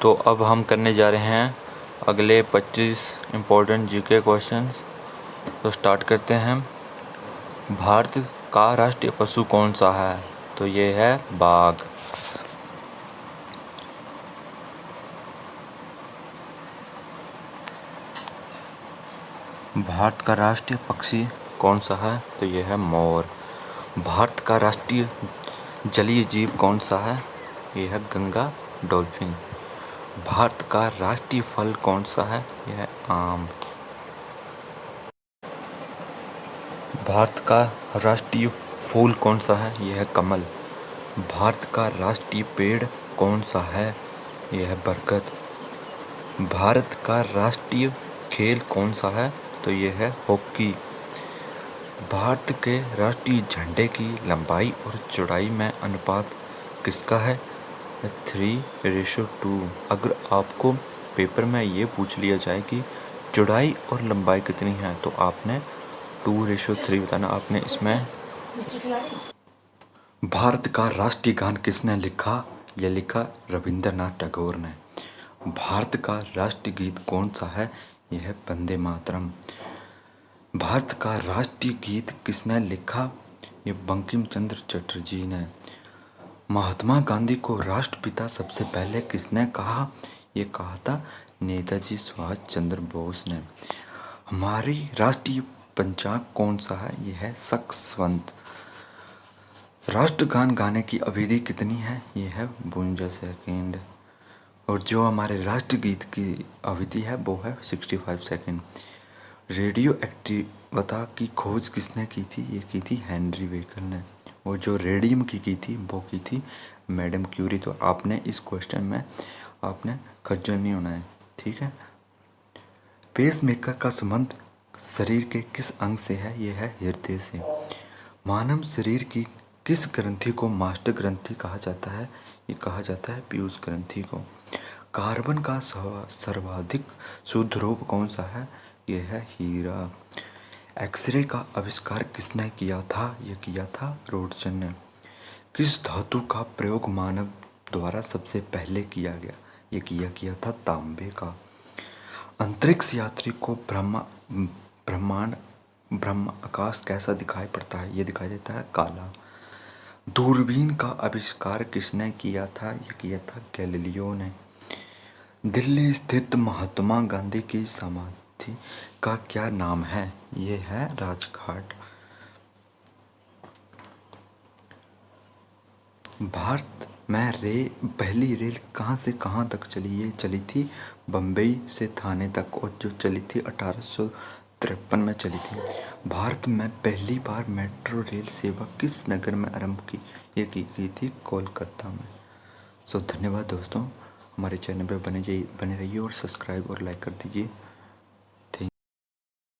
तो अब हम करने जा रहे हैं अगले 25 इम्पोर्टेंट जीके क्वेश्चंस। तो स्टार्ट करते हैं। भारत का राष्ट्रीय पशु कौन सा है? तो ये है बाघ। भारत का राष्ट्रीय पक्षी कौन सा है? तो ये है मोर। भारत का राष्ट्रीय जलीय जीव कौन सा है? ये है गंगा डॉल्फिन। भारत का राष्ट्रीय फल कौन सा है? यह है आम। भारत का राष्ट्रीय फूल कौन सा है? यह है कमल। भारत का राष्ट्रीय पेड़ कौन सा है? यह है बरगद। भारत का राष्ट्रीय खेल कौन सा है? तो यह है हॉकी। भारत के राष्ट्रीय झंडे की लंबाई और चौड़ाई में अनुपात किसका है? 3:2। अगर आपको पेपर में ये पूछ लिया जाए कि चौड़ाई और लंबाई कितनी है तो आपने 2:3 बताना। आपने इसमें भारत का राष्ट्रीय गान किसने लिखा? यह लिखा रविंद्रनाथ टैगोर ने। भारत का राष्ट्रीय गीत कौन सा है? यह है वंदे मातरम। भारत का राष्ट्रीय गीत किसने लिखा? ये बंकिम चंद्र चटर्जी ने। महात्मा गांधी को राष्ट्रपिता सबसे पहले किसने कहा? ये कहा था नेताजी सुभाष चंद्र बोस ने। हमारी राष्ट्रीय पंचांग कौन सा है? यह है सक्सवंत। राष्ट्रगान गाने की अवधि कितनी है? यह है 52 सेकेंड। और जो हमारे राष्ट्रगीत की अवधि है वो है 65 सेकेंड। रेडियो एक्टिवता की खोज किसने की थी? ये की थी हेनरी बेकर ने। और जो रेडियम की थी वो की थी मैडम क्यूरी। तो आपने इस क्वेश्चन में आपने खज्जल नहीं होना है, ठीक है। पेसमेकर का संबंध शरीर के किस अंग से है? यह है हृदय से। मानव शरीर की किस ग्रंथि को मास्टर ग्रंथि कहा जाता है? ये कहा जाता है पीयूष ग्रंथि को। कार्बन का सर्वाधिक शुद्ध रूप कौन सा है? यह है हीरा। एक्सरे का आविष्कार किसने किया था? यह किया था रोटसन ने। किस धातु का प्रयोग मानव द्वारा सबसे पहले किया गया? ये किया था तांबे का। अंतरिक्ष यात्री को ब्रह्मांड ब्रह्म आकाश कैसा दिखाई पड़ता है? ये दिखाई देता है काला। दूरबीन का आविष्कार किसने किया था? ये किया था गैलीलियो ने। दिल्ली स्थित महात्मा गांधी की समाधि का क्या नाम है? ये है राजघाट। भारत में पहली रेल कहाँ से कहाँ तक चली? ये चली थी बम्बई से थाने तक, और जो चली थी 1853 में चली थी। भारत में पहली बार मेट्रो रेल सेवा किस नगर में आरंभ की? ये की थी कोलकाता में। धन्यवाद दोस्तों, हमारे चैनल पर बने रहिए और सब्सक्राइब और लाइक कर दीजिए।